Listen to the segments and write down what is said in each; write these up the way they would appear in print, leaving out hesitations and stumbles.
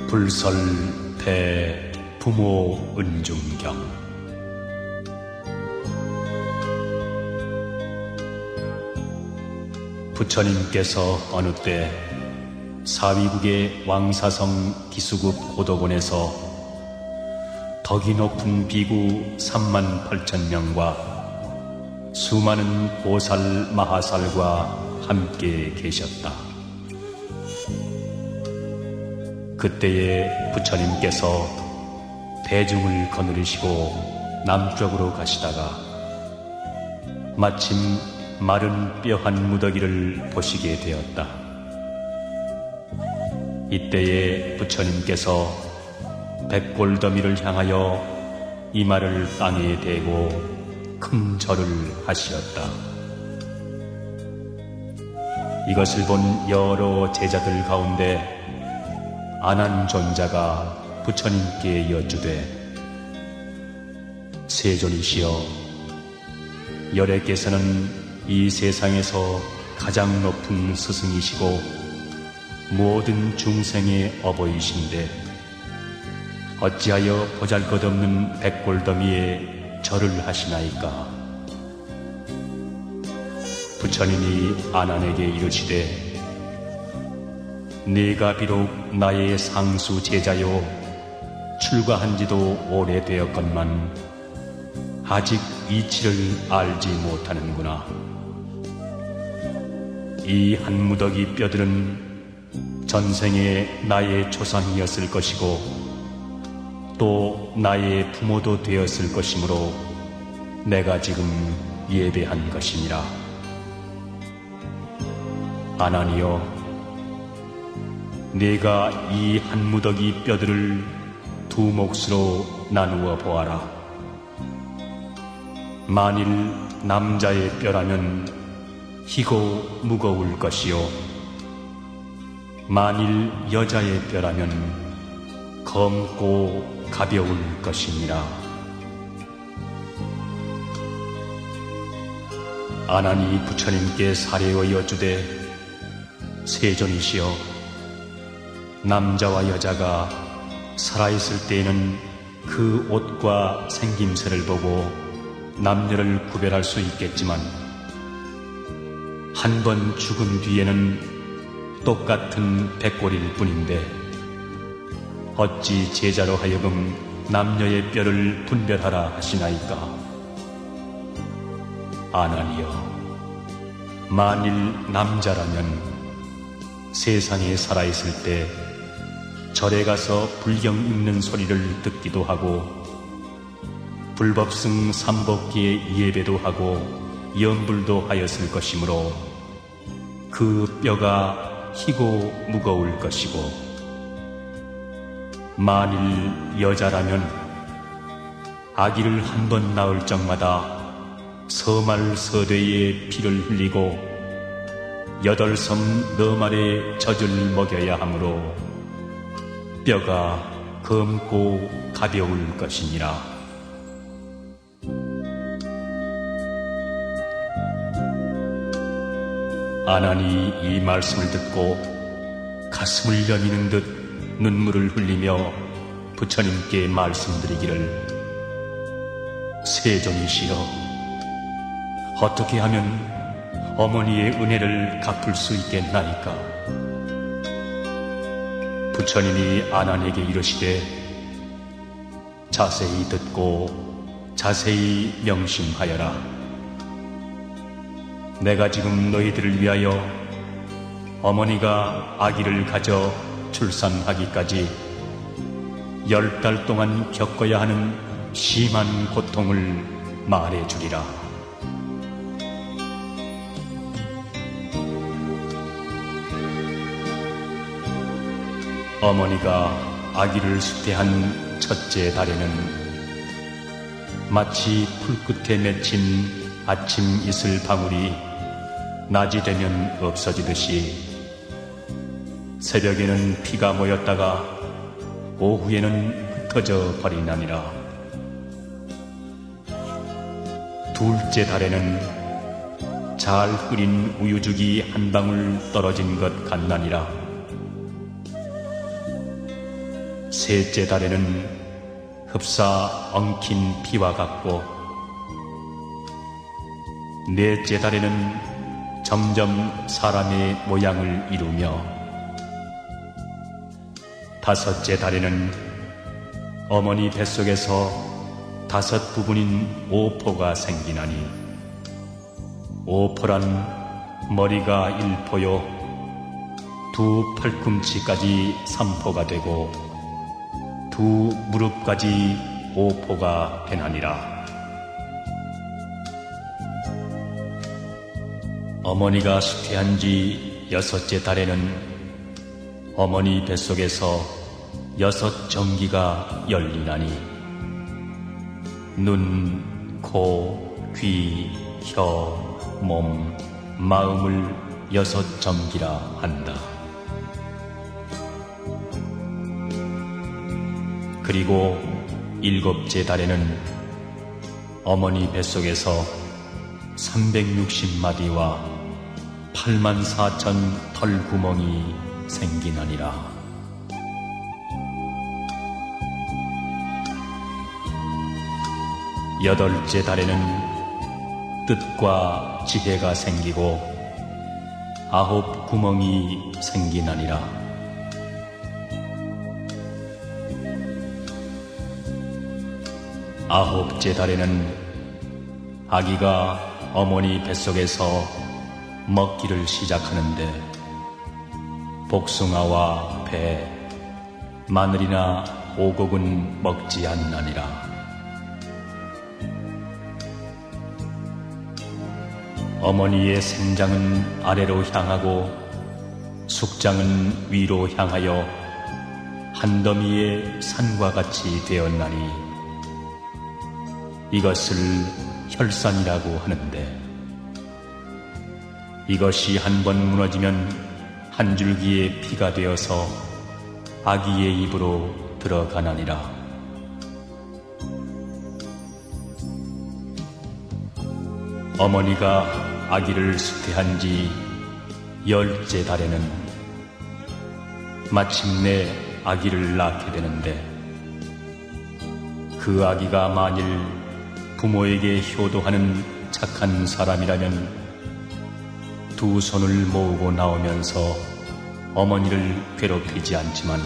불설패 부모 은중경. 부처님께서 어느 때 사위국의 왕사성 기수국 고덕원에서 덕이 높은 비구 38,000명과 수많은 보살 마하살과 함께 계셨다. 그때에 부처님께서 대중을 거느리시고 남쪽으로 가시다가 마침 마른 뼈 한 무더기를 보시게 되었다. 이때에 부처님께서 백골더미를 향하여 이마를 땅에 대고 큰 절을 하시었다. 이것을 본 여러 제자들 가운데 아난존자가 부처님께 여쭈되, 세존이시여, 열애께서는 이 세상에서 가장 높은 스승이시고 모든 중생의 어버이신데 어찌하여 보잘것없는 백골더미에 절을 하시나이까? 부처님이 아난에게 이르시되, 네가 비록 나의 상수 제자요 출가한 지도 오래되었건만 아직 이치를 알지 못하는구나. 이 한 무더기 뼈들은 전생에 나의 조상이었을 것이고 또 나의 부모도 되었을 것이므로 내가 지금 예배한 것이니라. 아난이여, 네가 이 한 무더기 뼈들을 두 몫으로 나누어 보아라. 만일 남자의 뼈라면 희고 무거울 것이요, 만일 여자의 뼈라면 검고 가벼울 것이니라. 아난이 부처님께 사례어 여쭈되, 세존이시여, 남자와 여자가 살아있을 때에는 그 옷과 생김새를 보고 남녀를 구별할 수 있겠지만 한 번 죽은 뒤에는 똑같은 백골일 뿐인데 어찌 제자로 하여금 남녀의 뼈를 분별하라 하시나이까? 아난이여, 만일 남자라면 세상에 살아있을 때 절에 가서 불경 읽는 소리를 듣기도 하고 불법승 삼법기에 예배도 하고 염불도 하였을 것이므로 그 뼈가 희고 무거울 것이고, 만일 여자라면 아기를 한 번 낳을 적마다 서말서대에 피를 흘리고 8섬 너말의 젖을 먹여야 하므로 뼈가 검고 가벼울 것이니라. 아난이 이 말씀을 듣고 가슴을 여미는 듯 눈물을 흘리며 부처님께 말씀드리기를, 세존이시여, 어떻게 하면 어머니의 은혜를 갚을 수 있겠나이까? 부처님이 아난에게 이르시되, 자세히 듣고 자세히 명심하여라. 내가 지금 너희들을 위하여 어머니가 아기를 가져 출산하기까지 10달 동안 겪어야 하는 심한 고통을 말해주리라. 어머니가 아기를 수태한 첫째 달에는 마치 풀끝에 맺힌 아침 이슬 방울이 낮이 되면 없어지듯이 새벽에는 피가 모였다가 오후에는 흩어져 버리나니라. 둘째 달에는 잘 끓인 우유죽이 한 방울 떨어진 것 같나니라. 셋째 달에는 흡사 엉킨 피와 같고, 넷째 달에는 점점 사람의 모양을 이루며, 다섯째 달에는 어머니 뱃속에서 5부분인 오포가 생기나니, 오포란 머리가 1포요, 2 팔꿈치까지 3포가 되고 2 무릎까지 5포가 되나니라. 어머니가 수태한 지 6째 달에는 어머니 뱃속에서 6 정기가 열리나니, 눈, 코, 귀, 혀, 몸, 마음을 6 정기라 한다. 그리고 7째 달에는 어머니 뱃속에서 360마디와 84,000 털구멍이 생기나니라. 8째 달에는 뜻과 지혜가 생기고 9 구멍이 생기나니라. 9째 달에는 아기가 어머니 뱃속에서 먹기를 시작하는데, 복숭아와 배, 마늘이나 오곡은 먹지 않나니라. 어머니의 생장은 아래로 향하고 숙장은 위로 향하여 한 더미의 산과 같이 되었나니, 이것을 혈산이라고 하는데, 이것이 한번 무너지면 한 줄기의 피가 되어서 아기의 입으로 들어가나니라. 어머니가 아기를 수태한 지 10째 달에는 마침내 아기를 낳게 되는데, 그 아기가 만일 부모에게 효도하는 착한 사람이라면 2 손을 모으고 나오면서 어머니를 괴롭히지 않지만,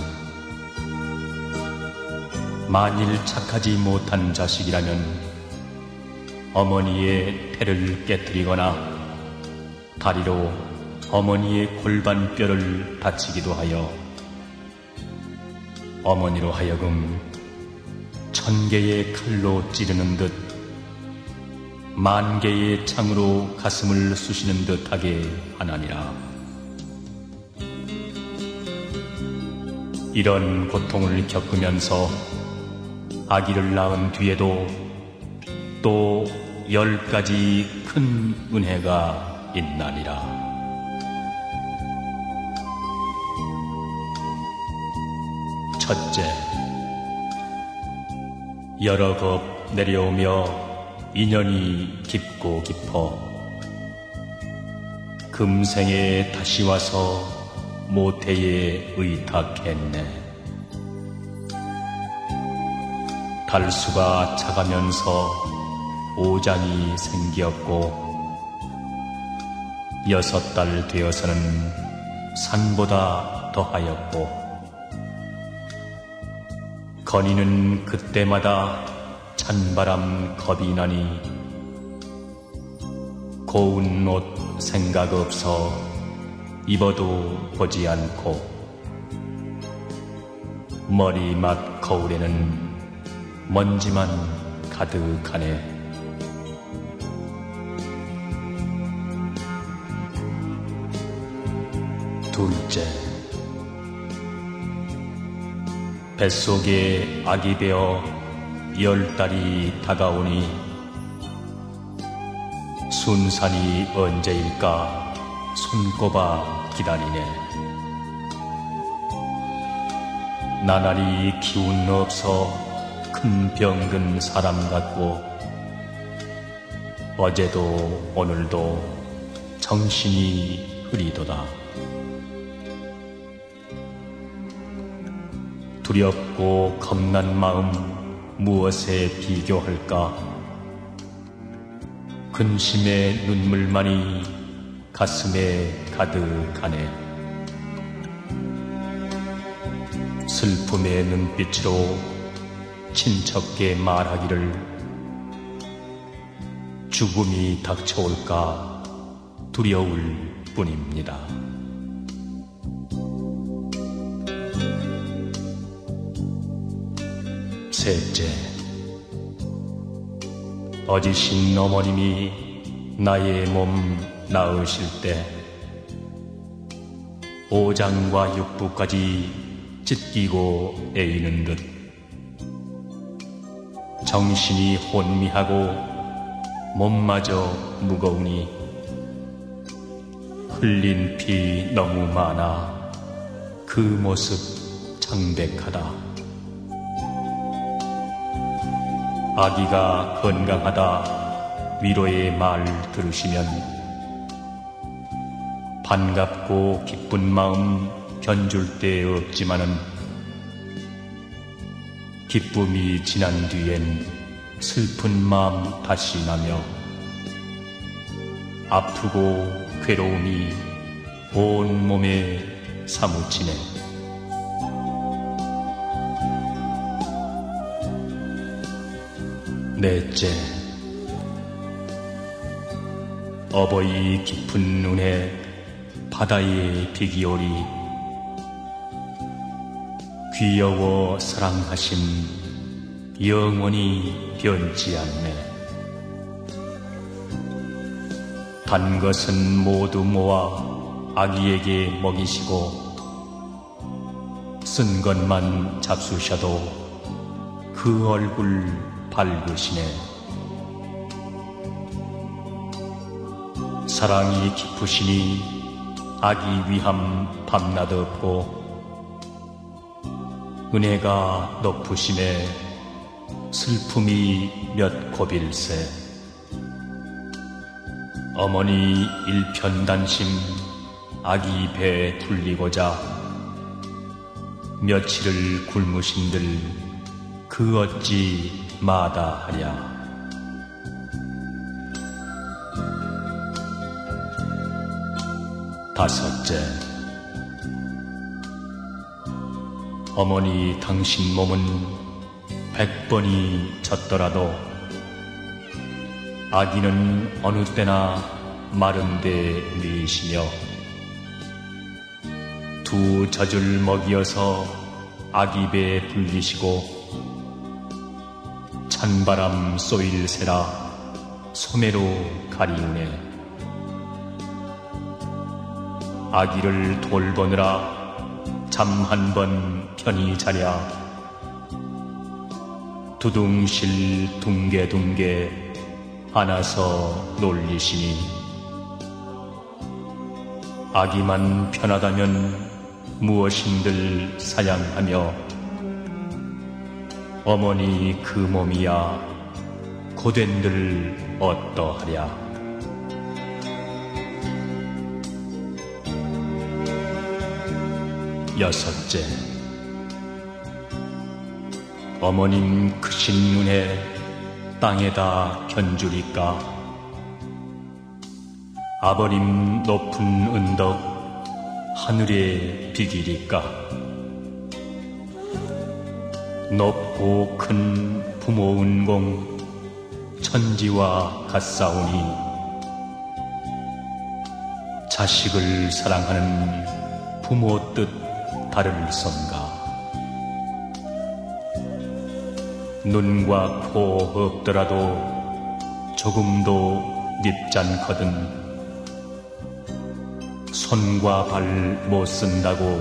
만일 착하지 못한 자식이라면 어머니의 태를 깨뜨리거나 다리로 어머니의 골반뼈를 다치기도 하여 어머니로 하여금 1000개의 칼로 찌르는 듯 10,000개의 창으로 가슴을 쑤시는 듯하게 하나니라. 이런 고통을 겪으면서 아기를 낳은 뒤에도 또 10가지 큰 은혜가 있나니라. 첫째, 여러 겁 내려오며 인연이 깊고 깊어 금생에 다시 와서 모태에 의탁했네. 달수가 차가면서 오장이 생기었고 6달 되어서는 산보다 더하였고, 건이는 그때마다 찬바람 겁이 나니 고운 옷 생각 없어 입어도 보지 않고, 머리맡 거울에는 먼지만 가득하네. 둘째, 뱃속에 아기 베어 10달이 다가오니 순산이 언제일까 손꼽아 기다리네. 나날이 기운 없어 큰 병든 사람 같고, 어제도 오늘도 정신이 흐리도다. 두렵고 겁난 마음 무엇에 비교할까? 근심의 눈물만이 가슴에 가득하네. 슬픔의 눈빛으로 친척께 말하기를 죽음이 닥쳐올까 두려울 뿐입니다. 셋째, 어지신 어머님이 나의 몸 낳으실 때 오장과 육부까지 찢기고 애이는 듯 정신이 혼미하고 몸마저 무거우니 흘린 피 너무 많아 그 모습 창백하다. 아기가 건강하다 위로의 말 들으시면 반갑고 기쁜 마음 견줄 데 없지만은 기쁨이 지난 뒤엔 슬픈 마음 다시 나며 아프고 괴로움이 온 몸에 사무치네. 넷째, 어버이 깊은 눈에 바다의 비기오리 귀여워 사랑하심 영원히 변치 않네. 단 것은 모두 모아 아기에게 먹이시고 쓴 것만 잡수셔도 그 얼굴 밝으시네. 사랑이 깊으시니 아기 위함 밤낮 없고 은혜가 높으심에 슬픔이 몇 곱일세. 어머니 일편단심 아기 배 둘리고자 며칠을 굶으신들 그 어찌 마다하랴. 다섯째, 어머니 당신 몸은 100번이 젖더라도 아기는 어느 때나 마른 데 누이시며 두 젖을 먹이어서 아기 배 불리시고 찬바람 쏘일새라 소매로 가리우네. 아기를 돌보느라 잠 한 번 편히 자랴 두둥실 둥개둥개 안아서 놀리시니 아기만 편하다면 무엇인들 사양하며 어머니 그 몸이야 고된들 어떠하랴. 여섯째, 어머님 크신 눈에 땅에다 견주리까 아버님 높은 은덕 하늘에 비기리까. 높고 큰 부모 은공 천지와 같사오니 자식을 사랑하는 부모 뜻 다를선가. 눈과 코 없더라도 조금도 밉잖거든 손과 발 못 쓴다고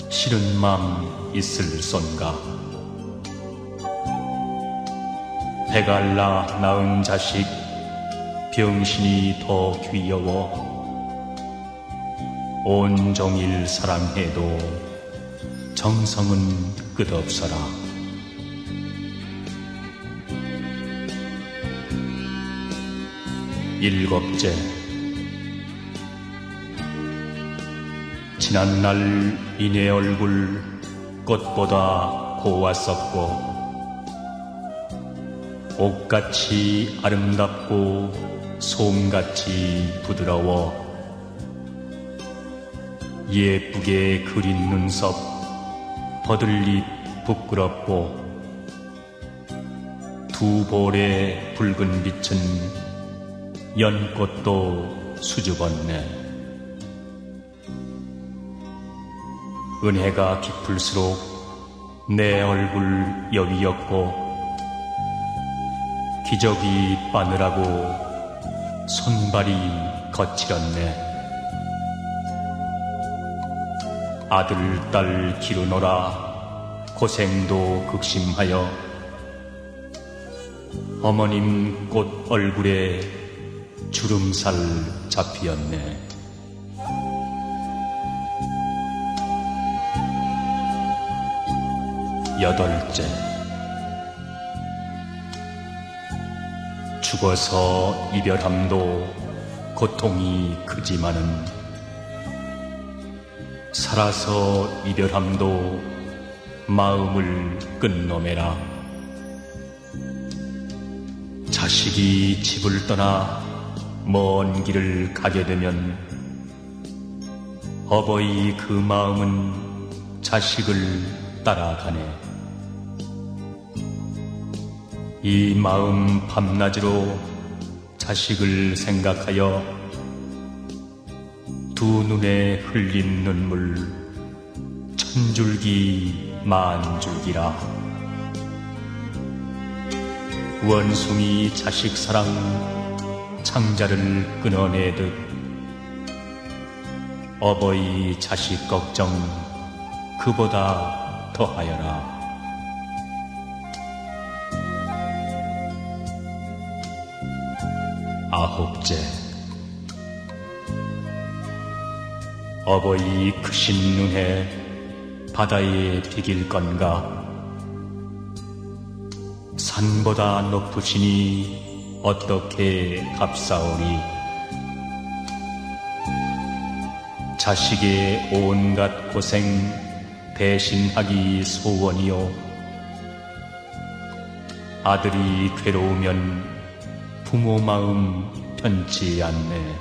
싫은 맘 있을선가. 배갈라 낳은 자식 병신이 더 귀여워 온종일 사랑해도 정성은 끝없어라. 일곱째, 지난날 이내 얼굴 꽃보다 고왔었고 옥같이 아름답고 솜같이 부드러워 예쁘게 그린 눈썹 버들잎 부끄럽고 두 볼의 붉은 빛은 연꽃도 수줍었네. 은혜가 깊을수록 내 얼굴 여위였고 기저귀 빠느라고 손발이 거칠었네. 아들, 딸 기르노라 고생도 극심하여 어머님 꽃 얼굴에 주름살 잡히었네. 여덟째, 죽어서 이별함도 고통이 크지만은 살아서 이별함도 마음을 끝노매라. 자식이 집을 떠나 먼 길을 가게 되면 어버이 그 마음은 자식을 따라가네. 이 마음 밤낮으로 자식을 생각하여 두 눈에 흘린 눈물 천줄기 만줄기라. 원숭이 자식 사랑 창자를 끊어내듯 어버이 자식 걱정 그보다 더하여라. 아홉째, 어버이 크신 눈에 바다에 비길 건가? 산보다 높으시니 어떻게 값싸오니? 자식의 온갖 고생 대신하기 소원이요. 아들이 괴로우면 부모 마음 편치 않네.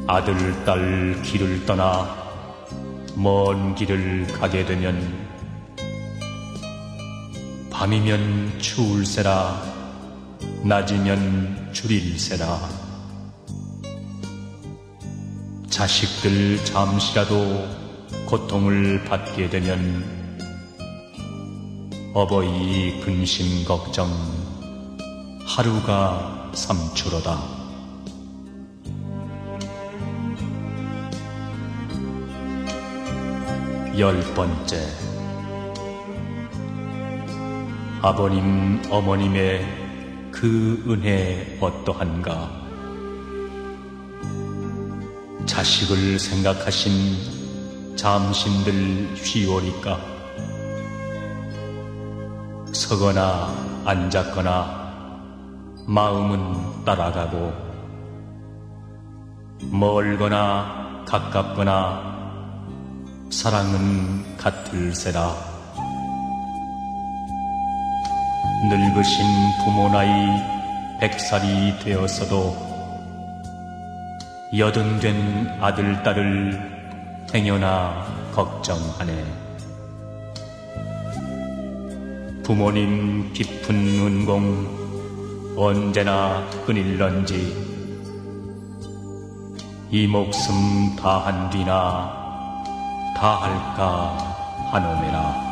아들, 딸 길을 떠나 먼 길을 가게 되면 밤이면 추울세라 낮이면 주릴세라. 자식들 잠시라도 고통을 받게 되면 어버이 근심 걱정 하루가 삼추로다. 열번째, 아버님 어머님의 그 은혜 어떠한가? 자식을 생각하신 잠신들 쉬오리까? 서거나 앉았거나 마음은 따라가고 멀거나 가깝거나 사랑은 같을세라. 늙으신 부모 나이 100살이 되었어도 여든된 아들, 딸을 행여나 걱정하네. 부모님 깊은 은공 언제나 끊일런지 이 목숨 다한 뒤나 다할까 하노매라.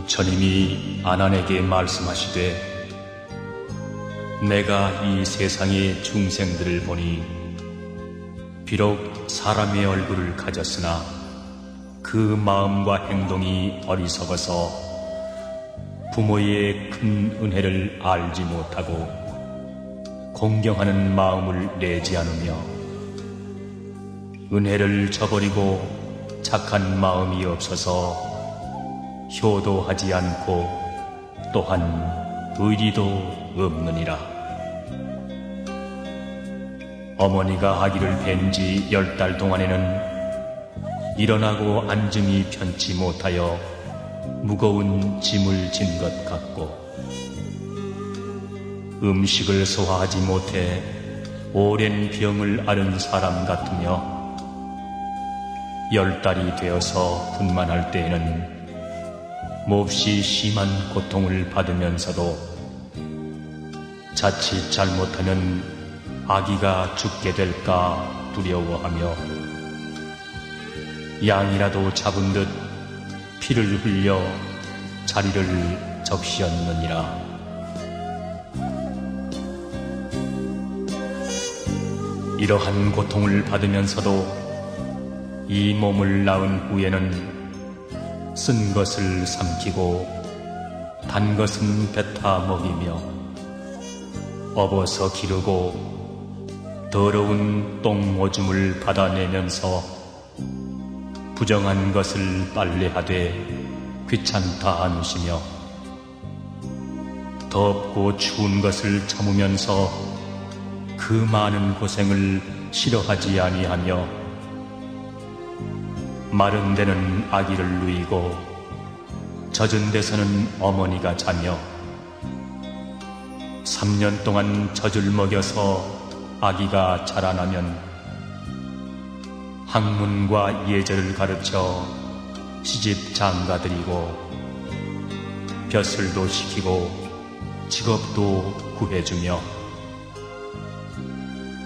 부처님이 아난에게 말씀하시되 내가 이 세상의 중생들을 보니 비록 사람의 얼굴을 가졌으나 그 마음과 행동이 어리석어서 부모의 큰 은혜를 알지 못하고 공경하는 마음을 내지 않으며 은혜를 저버리고 착한 마음이 없어서 효도하지 않고 또한 의리도 없느니라. 어머니가 아기를 뵌 지 10달 동안에는 일어나고 앉음이 편치 못하여 무거운 짐을 진 것 같고 음식을 소화하지 못해 오랜 병을 앓은 사람 같으며 10달이 되어서 분만할 때에는 몹시 심한 고통을 받으면서도 자칫 잘못하면 아기가 죽게 될까 두려워하며 양이라도 잡은 듯 피를 흘려 자리를 적시었느니라. 이러한 고통을 받으면서도 이 몸을 낳은 후에는 쓴 것을 삼키고 단 것은 뱉어 먹이며 업어서 기르고 더러운 똥 오줌을 받아내면서 부정한 것을 빨래하되 귀찮다 않으시며 덥고 추운 것을 참으면서 그 많은 고생을 싫어하지 아니하며 마른 데는 아기를 누이고 젖은 데서는 어머니가 자며 3년 동안 젖을 먹여서 아기가 자라나면 학문과 예절을 가르쳐 시집 장가들이고 벼슬도 시키고 직업도 구해주며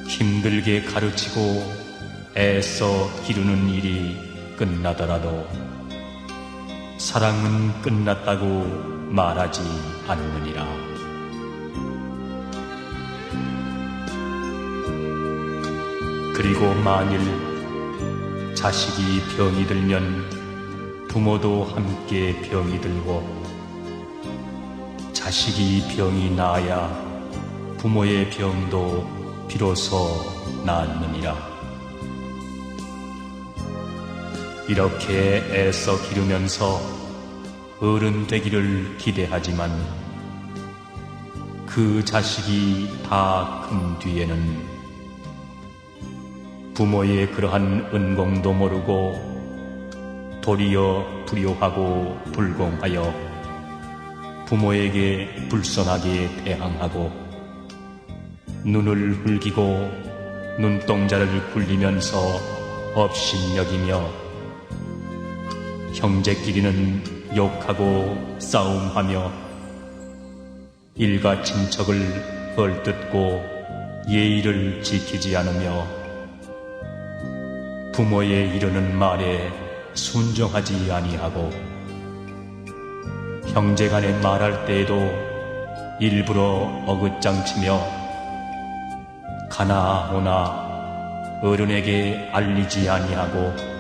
힘들게 가르치고 애써 기르는 일이 끝나더라도 사랑은 끝났다고 말하지 않느니라. 그리고 만일 자식이 병이 들면 부모도 함께 병이 들고 자식이 병이 나아야 부모의 병도 비로소 낫느니라. 이렇게 애써 기르면서 어른 되기를 기대하지만 그 자식이 다 큰 뒤에는 부모의 그러한 은공도 모르고 도리어 불효하고 불공하여 부모에게 불선하게 대항하고 눈을 흘기고 눈동자를 굴리면서 업신여기며 형제끼리는 욕하고 싸움하며 일가 친척을 헐뜯고 예의를 지키지 않으며 부모의 이르는 말에 순종하지 아니하고 형제간에 말할 때에도 일부러 어긋장치며 가나 오나 어른에게 알리지 아니하고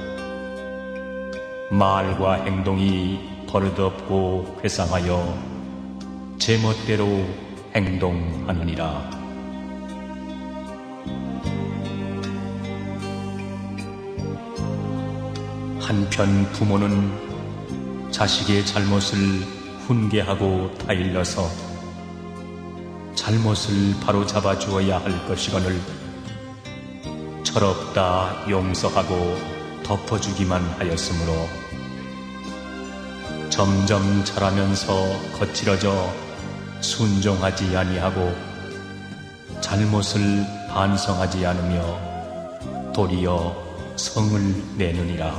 말과 행동이 버릇없고 회상하여 제멋대로 행동하느니라. 한편 부모는 자식의 잘못을 훈계하고 타일러서 잘못을 바로잡아 주어야 할 것이거늘 철없다 용서하고 덮어주기만 하였으므로 점점 자라면서 거칠어져 순종하지 아니하고 잘못을 반성하지 않으며 도리어 성을 내느니라.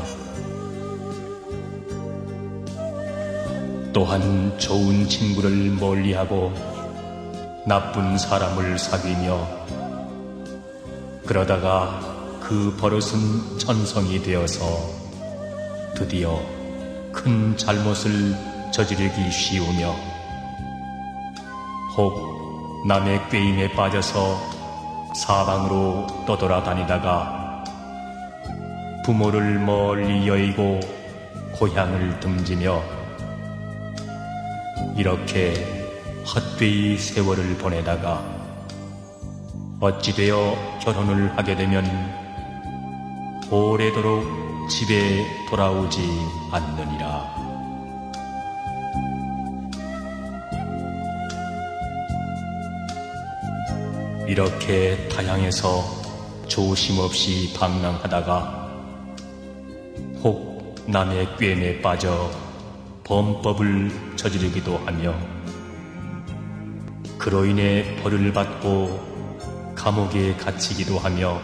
또한 좋은 친구를 멀리하고 나쁜 사람을 사귀며 그러다가 그 버릇은 천성이 되어서 드디어 큰 잘못을 저지르기 쉬우며 혹 남의 꾀임에 빠져서 사방으로 떠돌아다니다가 부모를 멀리 여의고 고향을 등지며 이렇게 헛되이 세월을 보내다가 어찌되어 결혼을 하게 되면 오래도록 집에 돌아오지 않느니라. 이렇게 타향에서 조심없이 방랑하다가 혹 남의 꾀에 빠져 범법을 저지르기도 하며 그로 인해 벌을 받고 감옥에 갇히기도 하며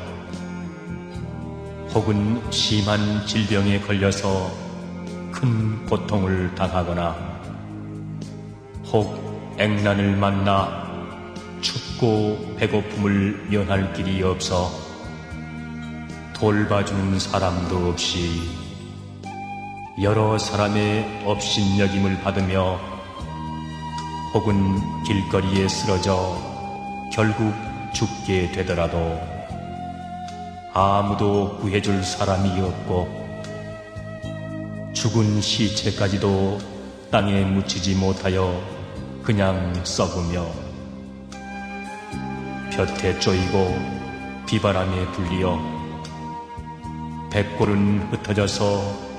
혹은 심한 질병에 걸려서 큰 고통을 당하거나 혹 액난을 만나 춥고 배고픔을 면할 길이 없어 돌봐주는 사람도 없이 여러 사람의 업신여김을 받으며 혹은 길거리에 쓰러져 결국 죽게 되더라도 아무도 구해줄 사람이 없고 죽은 시체까지도 땅에 묻히지 못하여 그냥 썩으며 볕에 쪼이고 비바람에 불리어 백골은 흩어져서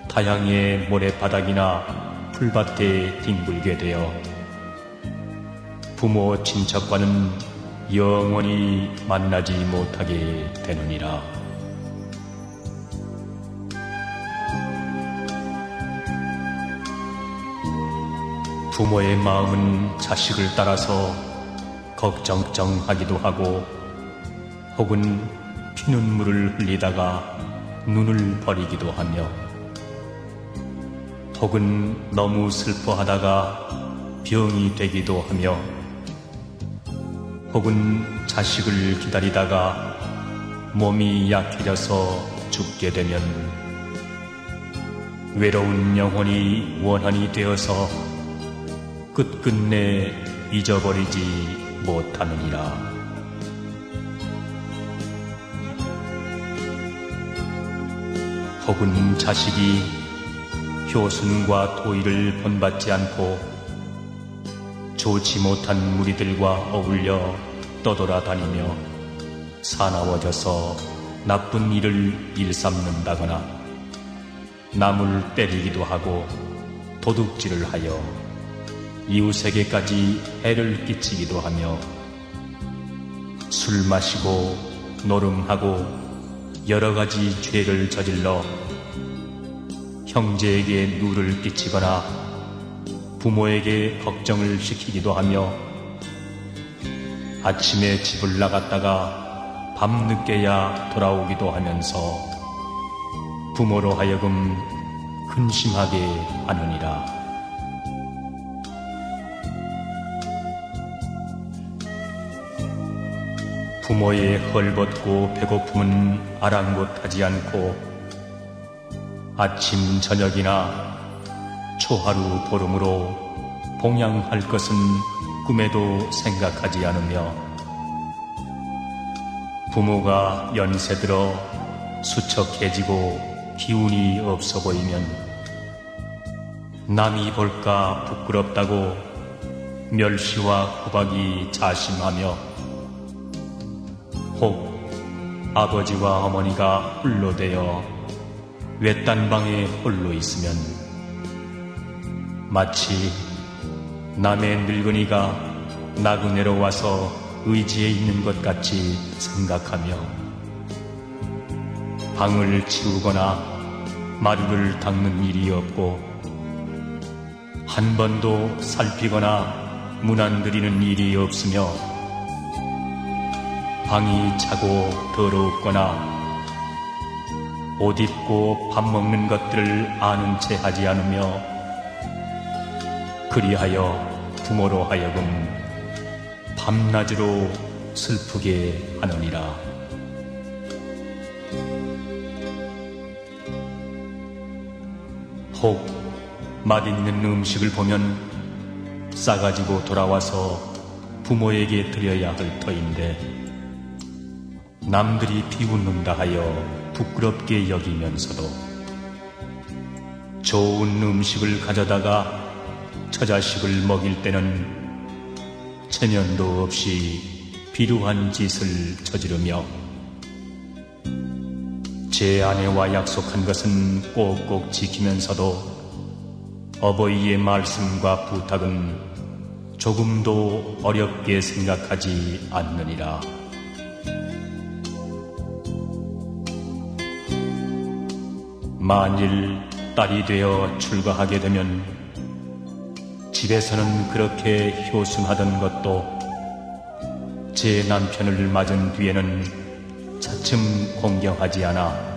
타향의 모래바닥이나 풀밭에 뒹굴게 되어 부모 친척과는 영원히 만나지 못하게 되느니라. 부모의 마음은 자식을 따라서 걱정하기도 하고 혹은 피눈물을 흘리다가 눈을 버리기도 하며 혹은 너무 슬퍼하다가 병이 되기도 하며 혹은 자식을 기다리다가 몸이 약해져서 죽게 되면 외로운 영혼이 원한이 되어서 끝끝내 잊어버리지 못하느니라. 혹은 자식이 효순과 도의를 본받지 않고 좋지 못한 무리들과 어울려 떠돌아다니며 사나워져서 나쁜 일을 일삼는다거나 남을 때리기도 하고 도둑질을 하여 이웃에게까지 해를 끼치기도 하며 술 마시고 노름하고 여러 가지 죄를 저질러 형제에게 누를 끼치거나 부모에게 걱정을 시키기도 하며 아침에 집을 나갔다가 밤늦게야 돌아오기도 하면서 부모로 하여금 근심하게 하느니라. 부모의 헐벗고 배고픔은 아랑곳하지 않고 아침 저녁이나 초하루 보름으로 봉양할 것은 꿈에도 생각하지 않으며 부모가 연세 들어 수척해지고 기운이 없어 보이면 남이 볼까 부끄럽다고 멸시와 후박이 자심하며 혹 아버지와 어머니가 홀로 되어 외딴 방에 홀로 있으면 마치 남의 늙은이가 나그네로 와서 의지에 있는 것 같이 생각하며 방을 치우거나 마루를 닦는 일이 없고 한 번도 살피거나 문안드리는 일이 없으며 방이 차고 더럽거나 옷 입고 밥 먹는 것들을 아는 채 하지 않으며 그리하여 부모로 하여금 밤낮으로 슬프게 하느니라. 혹 맛있는 음식을 보면 싸가지고 돌아와서 부모에게 드려야 할 터인데 남들이 비웃는다 하여 부끄럽게 여기면서도 좋은 음식을 가져다가 처자식을 먹일 때는 체면도 없이 비루한 짓을 저지르며 제 아내와 약속한 것은 꼭꼭 지키면서도 어버이의 말씀과 부탁은 조금도 어렵게 생각하지 않느니라. 만일 딸이 되어 출가하게 되면 집에서는 그렇게 효순하던 것도 제 남편을 맞은 뒤에는 차츰 공경하지 않아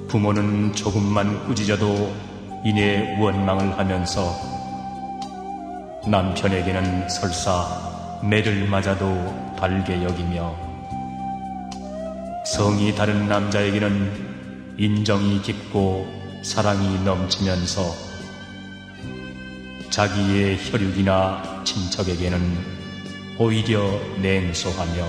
부모는 조금만 꾸짖어도 이내 원망을 하면서 남편에게는 설사 매를 맞아도 달게 여기며 성이 다른 남자에게는 인정이 깊고 사랑이 넘치면서 자기의 혈육이나 친척에게는 오히려 냉소하며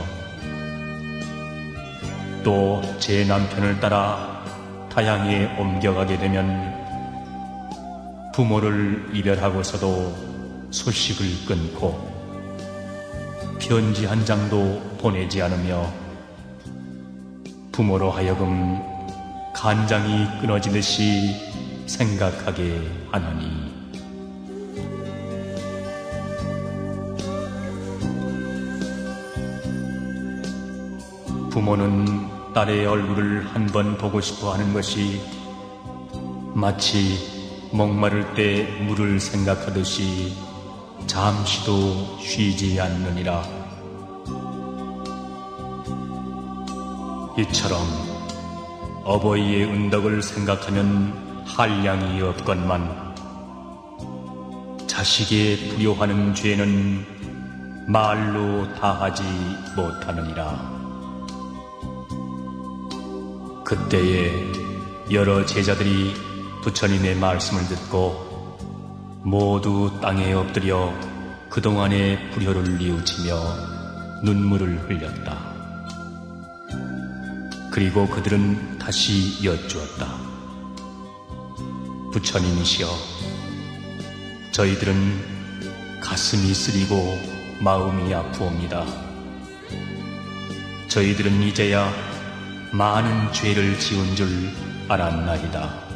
또 제 남편을 따라 타향에 옮겨가게 되면 부모를 이별하고서도 소식을 끊고 편지 한 장도 보내지 않으며 부모로 하여금 간장이 끊어지듯이 생각하게 하느니 부모는 딸의 얼굴을 한 번 보고 싶어 하는 것이 마치 목마를 때 물을 생각하듯이 잠시도 쉬지 않느니라. 이처럼 어버이의 은덕을 생각하면 한량이 없건만 자식의 불효하는 죄는 말로 다하지 못하느니라. 그때에 여러 제자들이 부처님의 말씀을 듣고 모두 땅에 엎드려 그동안의 불효를 뉘우치며 눈물을 흘렸다. 그리고 그들은 다시 여쭈었다. 부처님이시여, 저희들은 가슴이 쓰리고 마음이 아프옵니다. 저희들은 이제야 많은 죄를 지은 줄 알았나이다.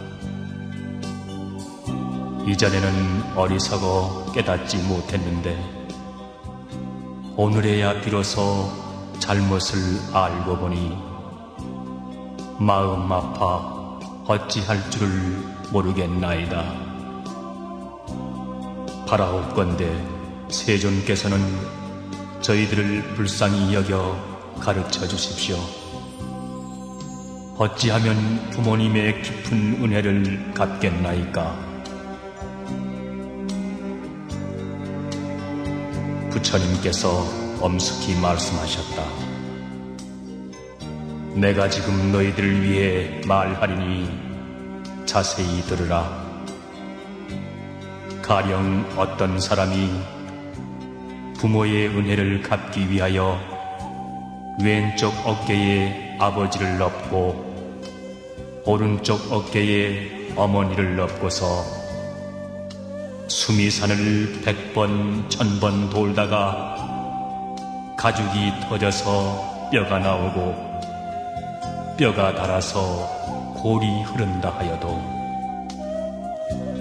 이전에는 어리석어 깨닫지 못했는데 오늘에야 비로소 잘못을 알고 보니 마음 아파 어찌할 줄을 모르겠나이다. 바라옵건대 세존께서는 저희들을 불쌍히 여겨 가르쳐 주십시오. 어찌하면 부모님의 깊은 은혜를 갚겠나이까? 부처님께서 엄숙히 말씀하셨다. 내가 지금 너희들을 위해 말하리니 자세히 들으라. 가령 어떤 사람이 부모의 은혜를 갚기 위하여 왼쪽 어깨에 아버지를 엎고 오른쪽 어깨에 어머니를 엎고서 수미산을 100번, 1000번 돌다가 가죽이 터져서 뼈가 나오고 뼈가 닳아서 골이 흐른다 하여도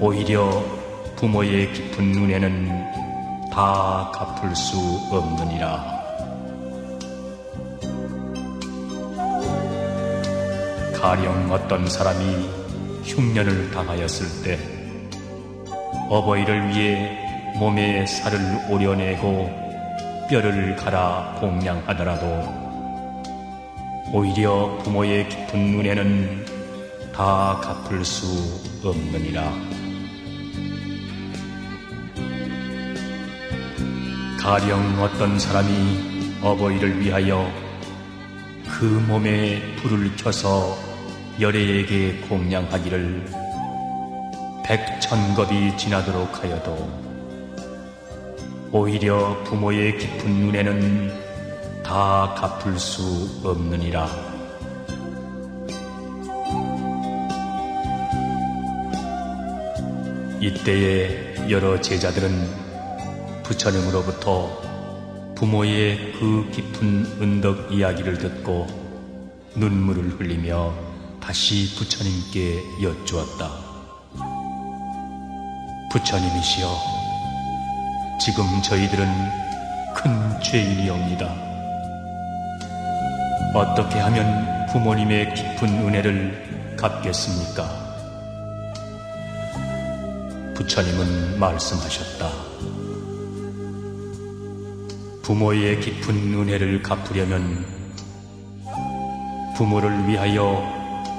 오히려 부모의 깊은 은혜는 다 갚을 수 없느니라. 가령 어떤 사람이 흉년을 당하였을 때 어버이를 위해 몸에 살을 오려내고 뼈를 갈아 공양하더라도 오히려 부모의 깊은 은혜는 다 갚을 수 없느니라. 가령 어떤 사람이 어버이를 위하여 그 몸에 불을 켜서 열애에게 공양하기를 백천겁이 지나도록 하여도 오히려 부모의 깊은 은혜는 다 갚을 수 없느니라. 이때에 여러 제자들은 부처님으로부터 부모의 그 깊은 은덕 이야기를 듣고 눈물을 흘리며 다시 부처님께 여쭈었다. 부처님이시여, 지금 저희들은 큰 죄인이옵니다. 어떻게 하면 부모님의 깊은 은혜를 갚겠습니까? 부처님은 말씀하셨다. 부모의 깊은 은혜를 갚으려면 부모를 위하여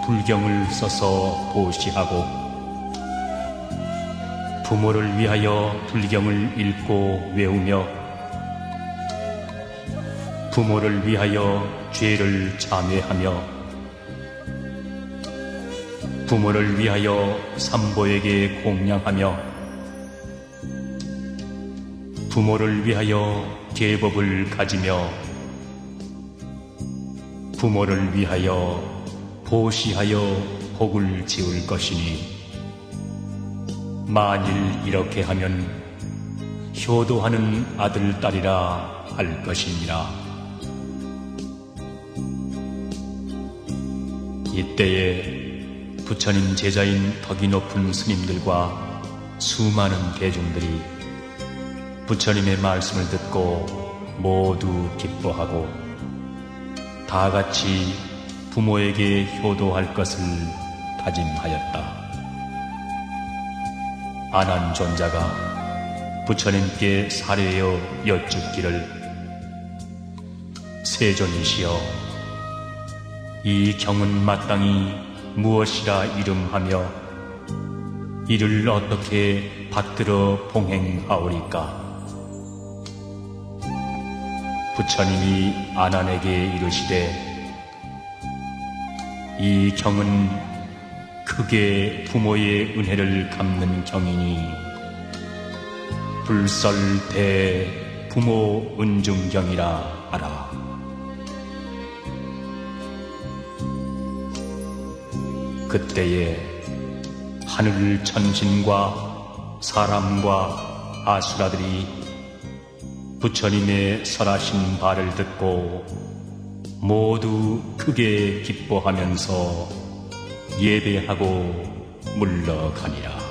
불경을 써서 보시하고 부모를 위하여 불경을 읽고 외우며 부모를 위하여 죄를 참회하며 부모를 위하여 삼보에게 공양하며 부모를 위하여 계법을 가지며 부모를 위하여 보시하여 복을 지을 것이니 만일 이렇게 하면 효도하는 아들, 딸이라 할 것이니라. 이때에 부처님 제자인 덕이 높은 스님들과 수많은 대중들이 부처님의 말씀을 듣고 모두 기뻐하고 다 같이 부모에게 효도할 것을 다짐하였다. 아난존자가 부처님께 사례여 여쭙기를, 세존이시여, 이 경은 마땅히 무엇이라 이름하며 이를 어떻게 받들어 봉행하오리까? 부처님이 아난에게 이르시되, 이 경은 크게 부모의 은혜를 갚는 경이니 불설대 부모 은중경이라 하라. 그때에 하늘 천신과 사람과 아수라들이 부처님의 설하신 바를 듣고 모두 크게 기뻐하면서 예배하고 물러가니라.